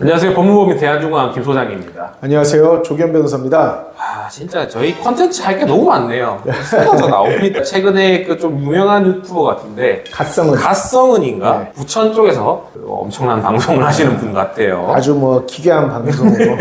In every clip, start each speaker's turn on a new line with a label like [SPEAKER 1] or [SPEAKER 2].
[SPEAKER 1] 안녕하세요. 법무법인 대한중앙 김 소장입니다.
[SPEAKER 2] 안녕하세요. 조기현 변호사입니다.
[SPEAKER 1] 진짜 저희 컨텐츠 할 게 너무 많네요. 쏟아져 나옵니다. 최근에 그 좀 유명한 유튜버 같은데 갓성은인가?
[SPEAKER 2] 네.
[SPEAKER 1] 부천 쪽에서 엄청난 방송을 하시는 분 같아요.
[SPEAKER 2] 아주 기괴한 방송으로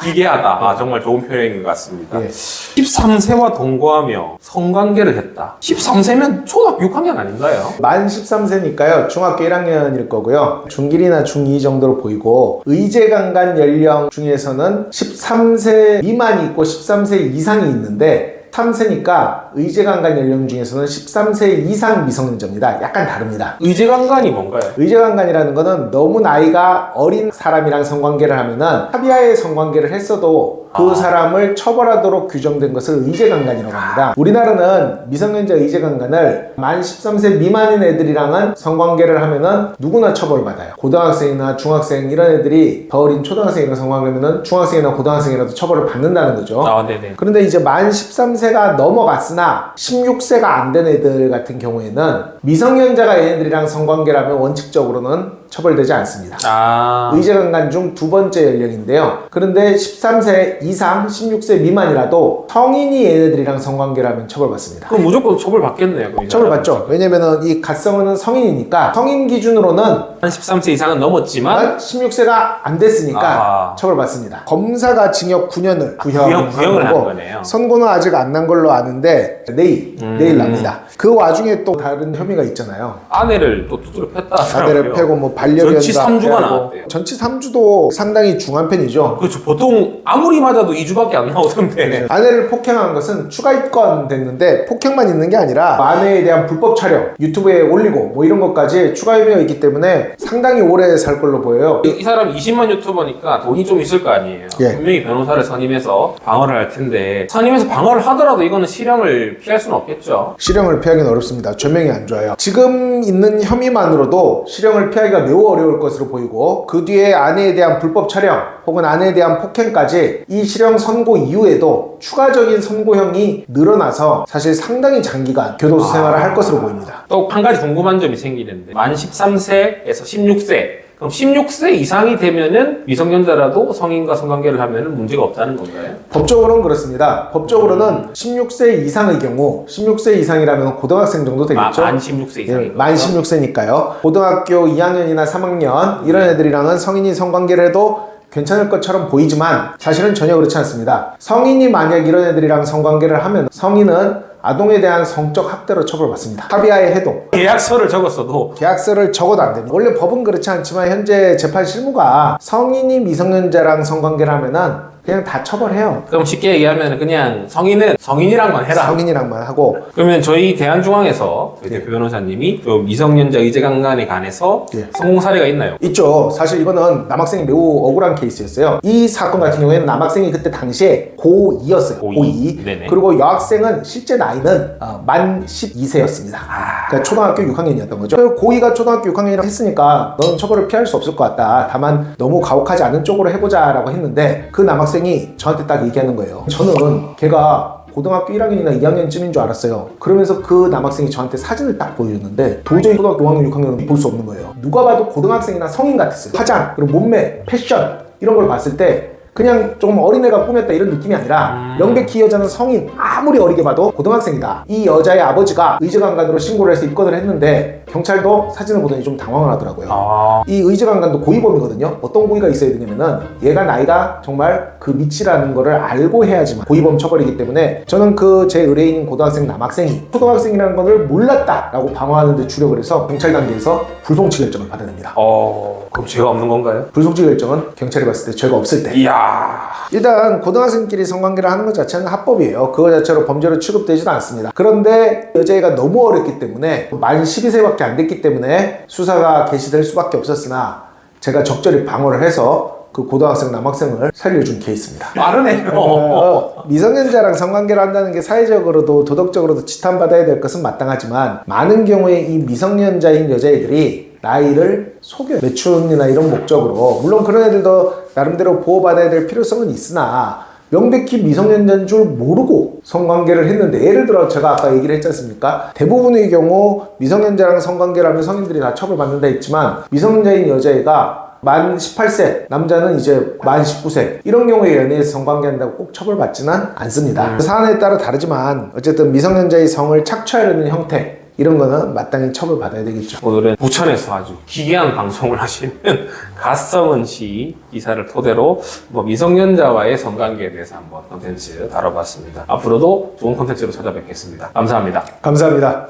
[SPEAKER 1] 기괴하다. 정말 좋은 표현인 것 같습니다.
[SPEAKER 2] 예.
[SPEAKER 1] 13세와 동거하며 성관계를 했다. 13세면 초등학교 6학년 아닌가요?
[SPEAKER 2] 만 13세니까요. 중학교 1학년일 거고요. 중1이나 중2 정도로 보이고 의제강간 연령 중에서는 13세 미만이 있고 13세 이상이 있는데 13세니까 의제강간 연령 중에서는 13세 이상 미성년자입니다. 약간 다릅니다.
[SPEAKER 1] 의제강간이 뭔가요?
[SPEAKER 2] 의제강간이라는 거는 너무 나이가 어린 사람이랑 성관계를 하면은 합의하에 성관계를 했어도 그 사람을 처벌하도록 규정된 것을 의제강간이라고 합니다. 우리나라는 미성년자 의제강간을 만 13세 미만인 애들이랑은 성관계를 하면은 누구나 처벌받아요. 고등학생이나 중학생 이런 애들이 더 어린 초등학생이랑 성관계하면은 중학생이나 고등학생이라도 처벌을 받는다는 거죠.
[SPEAKER 1] 네네.
[SPEAKER 2] 그런데 이제 만 13세가 넘어갔으나 16세가 안 된 애들 같은 경우에는 미성년자가 얘네들이랑 성관계를 하면 원칙적으로는 처벌되지 않습니다. 의제강간 중 두 번째 연령인데요. 그런데 13세 이상 16세 미만이라도 성인이 얘네들이랑 성관계를 하면 처벌받습니다.
[SPEAKER 1] 그럼 무조건 처벌받겠네요.
[SPEAKER 2] 처벌받죠. 왜냐면은 이 갓성은은 성인이니까 성인 기준으로는
[SPEAKER 1] 한 13세 이상은 넘었지만
[SPEAKER 2] 16세가 안 됐으니까 처벌받습니다. 검사가 징역 9년을
[SPEAKER 1] 구형을 한 거네요.
[SPEAKER 2] 선고는 아직 안 난 걸로 아는데 내일 납니다. 그 와중에 또 다른 혐의가 있잖아요.
[SPEAKER 1] 아내를 또 두드려 팼다.
[SPEAKER 2] 아내를 패고 반려견도
[SPEAKER 1] 전치 3주가 나왔대요.
[SPEAKER 2] 전치 3주도 상당히 중한 편이죠.
[SPEAKER 1] 그렇죠. 보통 아무리 맞아도 2주밖에 안 나오던데.
[SPEAKER 2] 아내를 폭행한 것은 추가 입건 됐는데 폭행만 있는 게 아니라 아내에 대한 불법 촬영 유튜브에 올리고 이런 것까지 추가 혐의가 있기 때문에 상당히 오래 살 걸로 보여요.
[SPEAKER 1] 이 사람 20만 유튜버니까 돈이 좀 있을 거 아니에요.
[SPEAKER 2] 예.
[SPEAKER 1] 분명히 변호사를 선임해서 방어를 할 텐데 선임해서 방어를 하더라도 이거는 실형을 피할 수는 없겠죠.
[SPEAKER 2] 실형을 피하기는 어렵습니다. 죄명이 안 좋아요. 지금 있는 혐의만으로도 실형을 피하기가 매우 어려울 것으로 보이고 그 뒤에 아내에 대한 불법 촬영 혹은 아내에 대한 폭행까지 이 실형 선고 이후에도 추가적인 선고형이 늘어나서 사실 상당히 장기간 교도소 생활을 할 것으로 보입니다.
[SPEAKER 1] 또 한 가지 궁금한 점이 생기는데 만 13세에서 16세 그럼 16세 이상이 되면은 미성년자라도 성인과 성관계를 하면은 문제가 없다는 건가요?
[SPEAKER 2] 법적으로는 그렇습니다. 법적으로는 16세 이상의 경우 16세 이상이라면 고등학생 정도 되겠죠?
[SPEAKER 1] 만 16세 이상인
[SPEAKER 2] 만 16세니까요. 고등학교 2학년이나 3학년 이런 애들이랑은 성인이 성관계를 해도 괜찮을 것처럼 보이지만 사실은 전혀 그렇지 않습니다. 성인이 만약 이런 애들이랑 성관계를 하면 성인은 아동에 대한 성적 학대로 처벌받습니다. 합의하에 해도
[SPEAKER 1] 계약서를 적었어도
[SPEAKER 2] 계약서를 적어도 안 됩니다. 원래 법은 그렇지 않지만 현재 재판 실무가 성인이 미성년자랑 성관계를 하면은 그냥 다 처벌해요.
[SPEAKER 1] 그럼 쉽게 얘기하면 그냥 성인은 성인이랑만 해라.
[SPEAKER 2] 성인이랑만 하고.
[SPEAKER 1] 그러면 저희 대한중앙에서 저희 대표 변호사님이 좀 미성년자 의제강간에 관해서 성공 사례가 있나요?
[SPEAKER 2] 있죠. 사실 이거는 남학생이 매우 억울한 케이스였어요. 이 사건 같은 경우에는 남학생이 그때 당시에 고2였어요. 고2. 그리고 여학생은 실제 나이는 만 12세였습니다. 그러니까 초등학교 6학년이었던 거죠. 고2가 초등학교 6학년이라고 했으니까 너는 처벌을 피할 수 없을 것 같다. 다만 너무 가혹하지 않은 쪽으로 해보자 라고 했는데 그 남학생이 저한테 딱 얘기하는 거예요. 저는 걔가 고등학교 1학년이나 2학년쯤인 줄 알았어요. 그러면서 그 남학생이 저한테 사진을 딱 보여줬는데 도저히 초등학교 5학년, 6학년은 볼 수 없는 거예요. 누가 봐도 고등학생이나 성인 같았어요. 화장, 그리고 몸매, 패션 이런 걸 봤을 때 그냥 조금 어린애가 꾸몄다 이런 느낌이 아니라 명백히 이 여자는 성인, 아무리 어리게 봐도 고등학생이다. 이 여자의 아버지가 의제강간으로 신고를 해서 입건을 했는데 경찰도 사진을 보더니 좀 당황을 하더라고요. 이 의제강간도 고의범이거든요. 어떤 고의가 있어야 되냐면은 얘가 나이가 정말 그 미치라는 거를 알고 해야지만 고의범 처벌이기 때문에 저는 그 제 의뢰인인 고등학생 남학생이 초등학생이라는 것을 몰랐다라고 방어하는 데 주력을 해서 경찰 단계에서 불송치 결정을 받아냅니다.
[SPEAKER 1] 그럼 죄가 없는 건가요?
[SPEAKER 2] 불송치 결정은 경찰이 봤을 때 죄가 없을 때. 일단 고등학생끼리 성관계를 하는 것 자체는 합법이에요. 그거 자체로 범죄로 취급되지도 않습니다. 그런데 여자애가 너무 어렸기 때문에 만 12세밖에 안 됐기 때문에 수사가 개시될 수밖에 없었으나 제가 적절히 방어를 해서 그 고등학생 남학생을 살려준 케이스입니다.
[SPEAKER 1] 빠르네요.
[SPEAKER 2] 미성년자랑 성관계를 한다는 게 사회적으로도 도덕적으로도 지탄받아야 될 것은 마땅하지만 많은 경우에 이 미성년자인 여자애들이 나이를 속여 매춘이나 이런 목적으로 물론 그런 애들도 나름대로 보호받아야 될 필요성은 있으나 명백히 미성년자인 줄 모르고 성관계를 했는데 예를 들어 제가 아까 얘기를 했지 않습니까? 대부분의 경우 미성년자랑 성관계를 하면 성인들이 다 처벌받는다 했지만 미성년자인 여자애가 만 18세, 남자는 이제 만 19세 이런 경우에 연애에서 성관계한다고 꼭 처벌받지는 않습니다. 사안에 따라 다르지만 어쨌든 미성년자의 성을 착취하려는 형태 이런 거는 마땅히 처벌받아야 되겠죠.
[SPEAKER 1] 오늘은 부천에서 아주 기괴한 방송을 하시는 갓성은 씨 기사를 토대로 뭐 미성년자와의 성관계에 대해서 한번 콘텐츠 다뤄봤습니다. 앞으로도 좋은 콘텐츠로 찾아뵙겠습니다. 감사합니다.
[SPEAKER 2] 감사합니다.